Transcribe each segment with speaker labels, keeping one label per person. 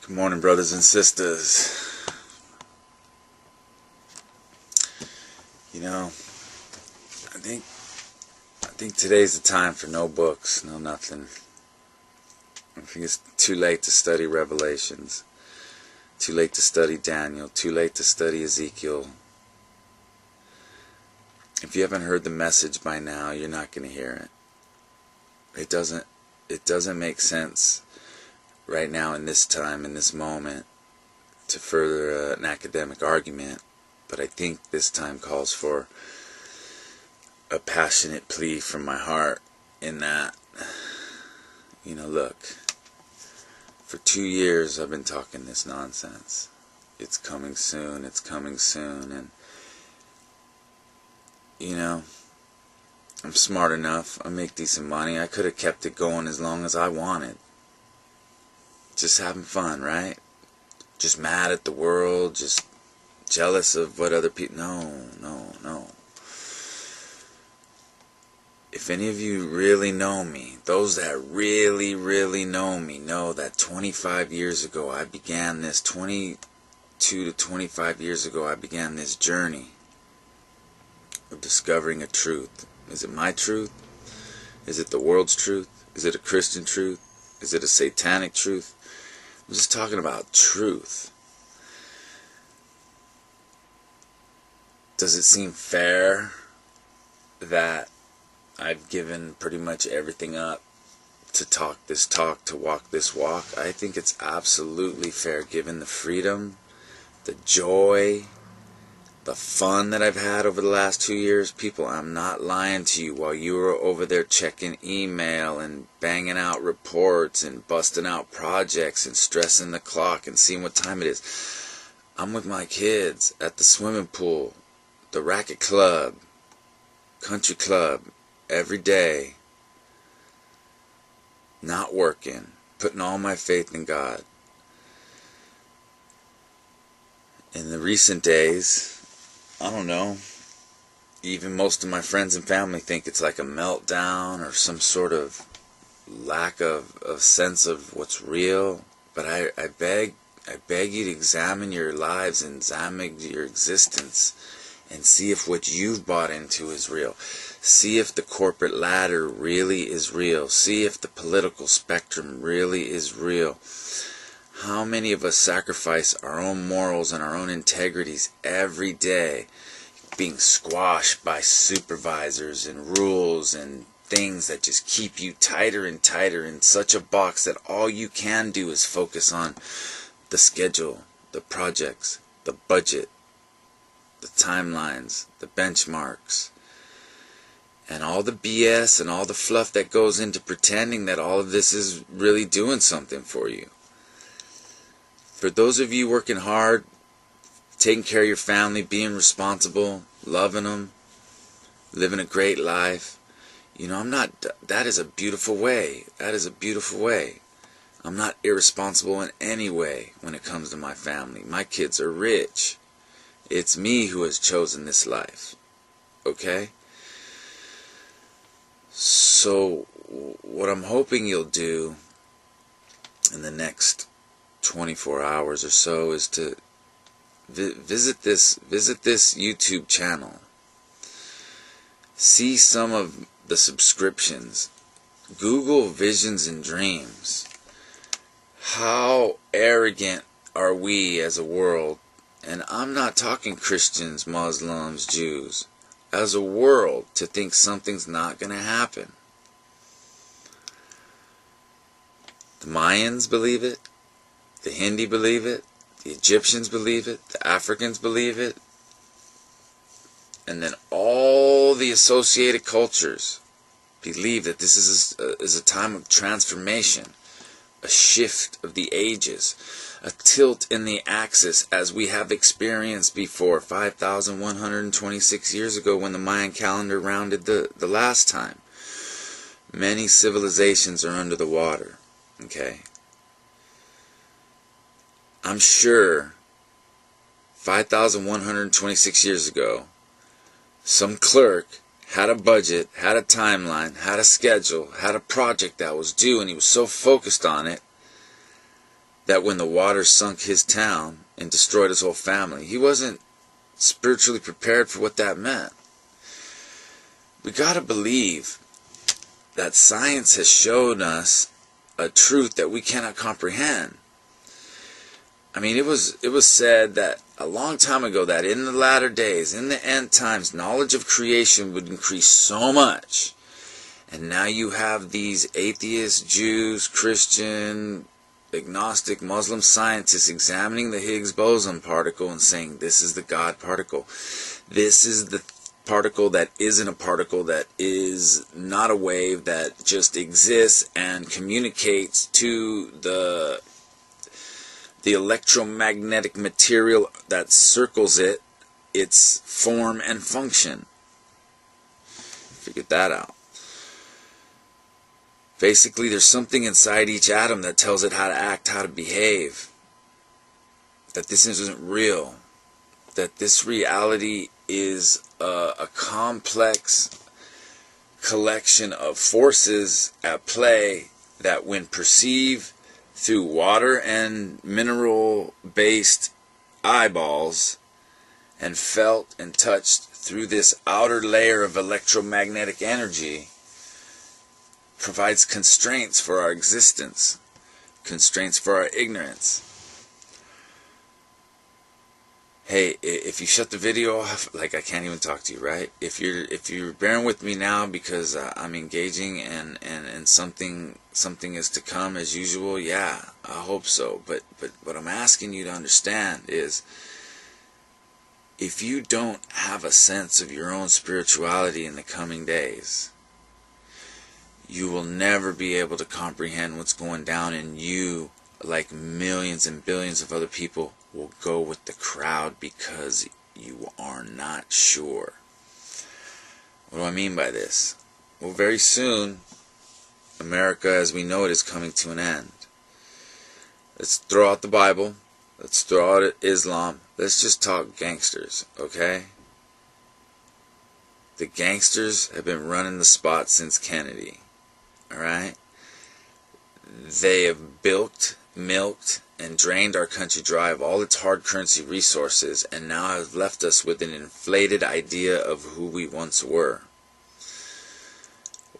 Speaker 1: Good morning, brothers and sisters. You know, I think today's the time for no books, no nothing. I think it's too late to study Revelations, too late to study Daniel, too late to study Ezekiel. If you haven't heard the message by now, you're not going to hear it. It doesn't make sense right now in this time, in this moment, to further an academic argument, but I think this time calls for a passionate plea from my heart in that, look, for 2 years I've been talking this nonsense. It's coming soon, and, I'm smart enough, I make decent money, I could have kept it going as long as I wanted. Just having fun, right? Just mad at the world, just jealous of what other people... No. If any of you really know me, those that really, really know me, know that 25 years ago I began this, 22 to 25 years ago I began this journey of discovering a truth. Is it my truth? Is it the world's truth? Is it a Christian truth? Is it a satanic truth? I'm just talking about truth. Does it seem fair that I've given pretty much everything up to talk this talk, to walk this walk? I think it's absolutely fair, given the freedom, the joy, the fun that I've had over the last 2 years. People, I'm not lying to you. While you were over there checking email and banging out reports and busting out projects and stressing the clock and seeing what time it is, I'm with my kids at the swimming pool, the racket club, country club, every day, not working, putting all my faith in God. In the recent days, I don't know, even most of my friends and family think it's like a meltdown or some sort of lack of sense of what's real. But I beg you to examine your lives and examine your existence and see if what you've bought into is real. See if the corporate ladder really is real. See if the political spectrum really is real. How many of us sacrifice our own morals and our own integrities every day, being squashed by supervisors and rules and things that just keep you tighter and tighter in such a box that all you can do is focus on the schedule, the projects, the budget, the timelines, the benchmarks, and all the BS and all the fluff that goes into pretending that all of this is really doing something for you. For those of you working hard, taking care of your family, being responsible, loving them, living a great life, that is a beautiful way. That is a beautiful way. I'm not irresponsible in any way when it comes to my family. My kids are rich. It's me who has chosen this life. Okay? So, what I'm hoping you'll do in the next 24 hours or so is to visit this YouTube channel. See some of the subscriptions. Google Visions and Dreams. How arrogant are we as a world? And I'm not talking Christians, Muslims, Jews. As a world, to think something's not going to happen. The Mayans believe it. The Hindi believe it. The Egyptians believe it. The Africans believe it. And then all the associated cultures believe that this is a time of transformation, a shift of the ages, a tilt in the axis as we have experienced before 5,126 years ago when the Mayan calendar rounded the last time. Many civilizations are under the water. Okay? I'm sure 5,126 years ago, some clerk had a budget, had a timeline, had a schedule, had a project that was due, and he was so focused on it that when the water sunk his town and destroyed his whole family, he wasn't spiritually prepared for what that meant. We gotta believe that science has shown us a truth that we cannot comprehend. I mean, it was said that a long time ago that in the latter days, in the end times, knowledge of creation would increase so much. And now you have these atheist, Jews, Christian, agnostic, Muslim scientists examining the Higgs boson particle and saying, this is the God particle. This is the particle that isn't a particle, that is not a wave, that just exists and communicates to the electromagnetic material that circles it, its form and function. Figured that out. Basically, there's something inside each atom that tells it how to act, how to behave. That this isn't real. That this reality is a complex collection of forces at play that, when perceived through water and mineral-based eyeballs and felt and touched through this outer layer of electromagnetic energy, provides constraints for our existence, constraints for our ignorance. Hey, if you shut the video off, like, I can't even talk to you, right? If you're bearing with me now because I'm engaging and something is to come as usual, yeah, I hope so. But what I'm asking you to understand is, if you don't have a sense of your own spirituality in the coming days, you will never be able to comprehend what's going down, and you, like millions and billions of other people, will go with the crowd because you are not sure. What do I mean by this? Well, very soon, America as we know it is coming to an end. Let's throw out the Bible. Let's throw out Islam. Let's just talk gangsters, okay? The gangsters have been running the spot since Kennedy, alright? They have bilked, milked, and drained our country dry of all its hard currency resources, and now have left us with an inflated idea of who we once were.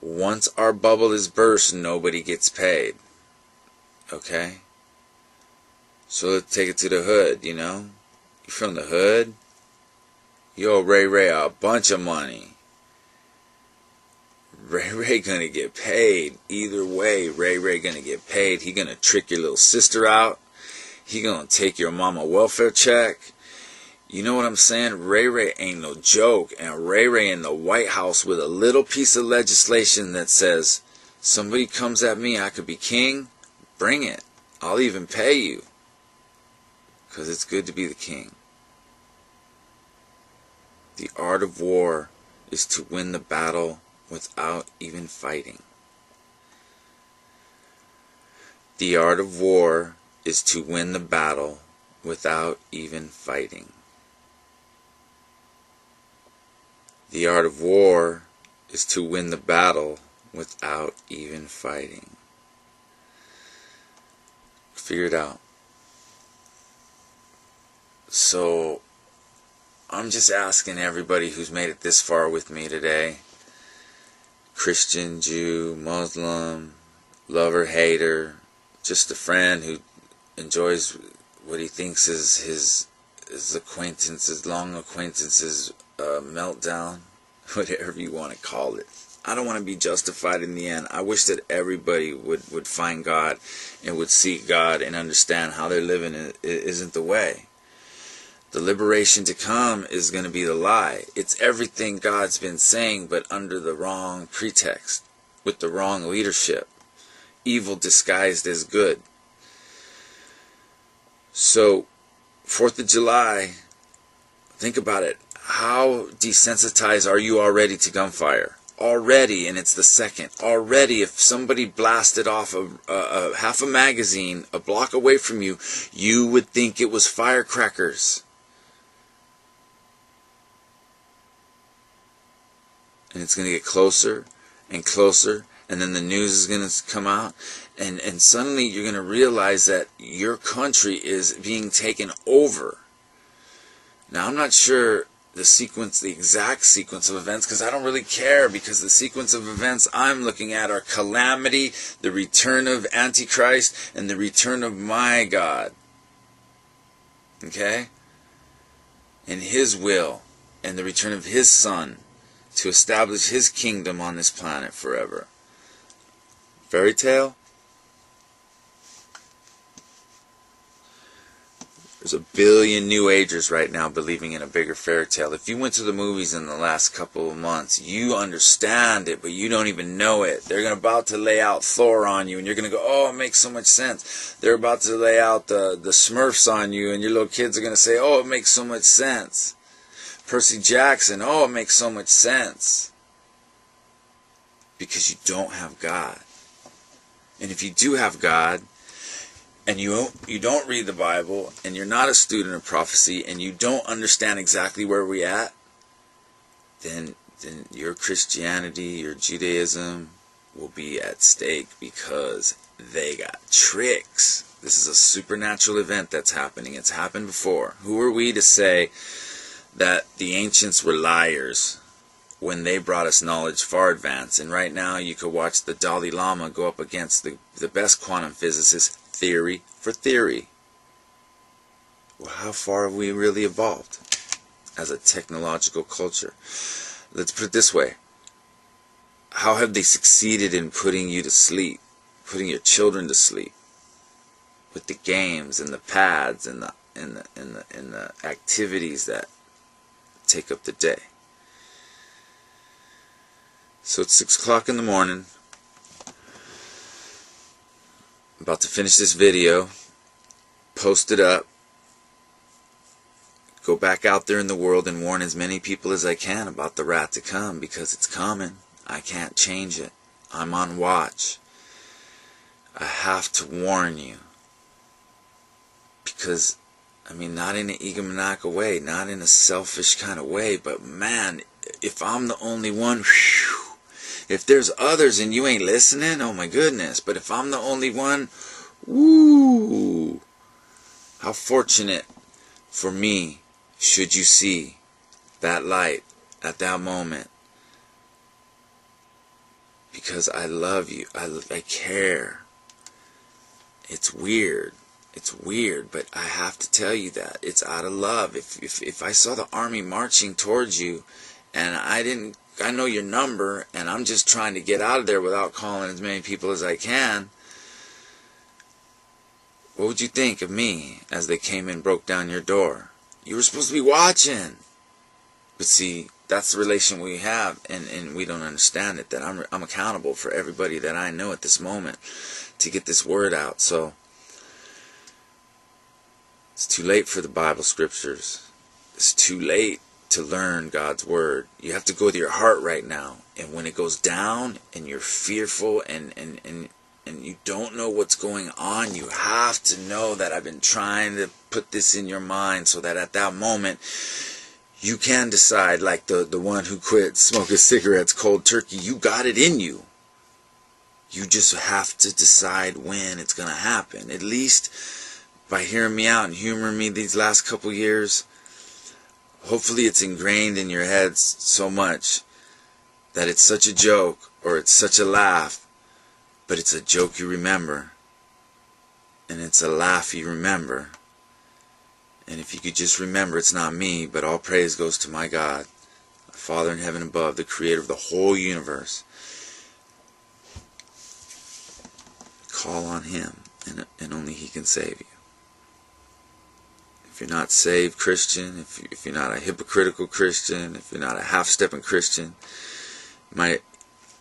Speaker 1: Once our bubble is burst, nobody gets paid. Okay? So let's take it to the hood, you know? You from the hood? You owe Ray Ray a bunch of money. Ray Ray gonna get paid. Either way, Ray Ray gonna get paid. He gonna trick your little sister out. He gonna take your mama welfare check. You know what I'm saying? Ray Ray ain't no joke. And Ray Ray in the White House with a little piece of legislation that says, somebody comes at me, I could be king, bring it. I'll even pay you. Because it's good to be the king. The art of war is to win the battle without even fighting. The art of war is to win the battle without even fighting. The art of war is to win the battle without even fighting. Figure it out. So, I'm just asking everybody who's made it this far with me today, Christian, Jew, Muslim, lover, hater, just a friend who enjoys what he thinks is his acquaintance, his long acquaintance's meltdown, whatever you want to call it. I don't want to be justified in the end. I wish that everybody would find God and would seek God and understand how they're living isn't the way. The liberation to come is going to be the lie. It's everything God's been saying, but under the wrong pretext, with the wrong leadership. Evil disguised as good. So, 4th of July, think about it. How desensitized are you already to gunfire? Already, and it's the second. Already, if somebody blasted off a half a magazine a block away from you, you would think it was firecrackers. And it's going to get closer and closer, and then the news is going to come out, And suddenly you're going to realize that your country is being taken over. Now, I'm not sure the exact sequence of events, because I don't really care, because the sequence of events I'm looking at are calamity, the return of Antichrist, and the return of my God. Okay? And His will, and the return of His Son to establish His kingdom on this planet forever. Fairy tale? There's a billion New Agers right now believing in a bigger fairy tale. If you went to the movies in the last couple of months, you understand it, but you don't even know it. They're about to lay out Thor on you, and you're going to go, oh, it makes so much sense. They're about to lay out the Smurfs on you, and your little kids are going to say, oh, it makes so much sense. Percy Jackson, oh, it makes so much sense. Because you don't have God. And if you do have God, and you don't read the Bible, and you're not a student of prophecy, and you don't understand exactly where we're at, then your Christianity, your Judaism will be at stake, because they got tricks. This is a supernatural event that's happening. It's happened before. Who are we to say that the ancients were liars when they brought us knowledge far advanced? And right now you could watch the Dalai Lama go up against the best quantum physicists, theory for theory. Well, how far have we really evolved as a technological culture? Let's put it this way. How have they succeeded in putting you to sleep, putting your children to sleep, with the games and the pads and the activities that take up the day? So it's 6 o'clock in the morning. I'm about to finish this video, post it up, go back out there in the world and warn as many people as I can about the wrath to come, because it's coming. I can't change it. I'm on watch. I have to warn you. Because, I mean, not in an egomaniacal way, not in a selfish kind of way, but man, if I'm the only one, whew, if there's others and you ain't listening, oh my goodness. But if I'm the only one, woo, how fortunate for me should you see that light at that moment. Because I love you. I care. It's weird. It's weird, but I have to tell you that. It's out of love. If I saw the army marching towards you, and I know your number, and I'm just trying to get out of there without calling as many people as I can, what would you think of me as they came and broke down your door? You were supposed to be watching. But see, that's the relation we have, and we don't understand it, that I'm accountable for everybody that I know at this moment to get this word out. So it's too late for the Bible scriptures. It's too late to learn God's word. You have to go with your heart right now. And when it goes down and you're fearful and you don't know what's going on, you have to know that I've been trying to put this in your mind so that at that moment you can decide, like the one who quit smoking cigarettes cold turkey. You got it in you. You just have to decide when it's going to happen. At least by hearing me out and humoring me these last couple years, hopefully it's ingrained in your heads so much that it's such a joke or it's such a laugh, but it's a joke you remember, and it's a laugh you remember. And if you could just remember, it's not me, but all praise goes to my God, my Father in heaven above, the creator of the whole universe. Call on him, and only he can save you. If you're not saved Christian, if you're not a hypocritical Christian, if you're not a half-stepping Christian, I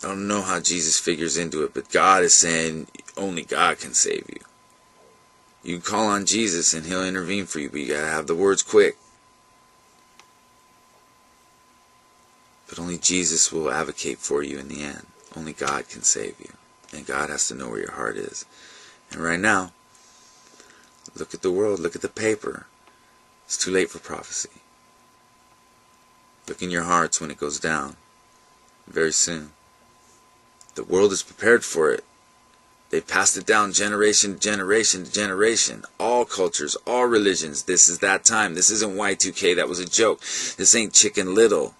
Speaker 1: don't know how Jesus figures into it, but God is saying only God can save you. You can call on Jesus and he'll intervene for you, but you gotta have the words quick. But only Jesus will advocate for you in the end. Only God can save you. And God has to know where your heart is. And right now, look at the world, look at the paper. It's too late for prophecy. Look in your hearts when it goes down. Very soon. The world is prepared for it. They passed it down generation to generation to generation. All cultures, all religions. This is that time. This isn't Y2K. That was a joke. This ain't Chicken Little.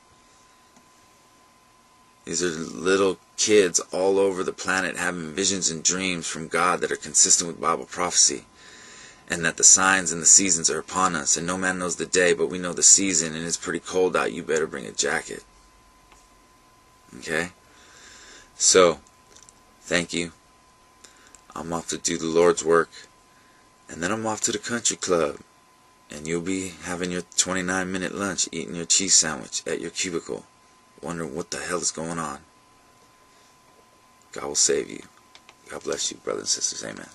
Speaker 1: These are little kids all over the planet having visions and dreams from God that are consistent with Bible prophecy. And that the signs and the seasons are upon us. And no man knows the day, but we know the season. And it's pretty cold out. You better bring a jacket. Okay? So, thank you. I'm off to do the Lord's work. And then I'm off to the country club. And you'll be having your 29-minute lunch, eating your cheese sandwich at your cubicle, wondering what the hell is going on. God will save you. God bless you, brothers and sisters. Amen.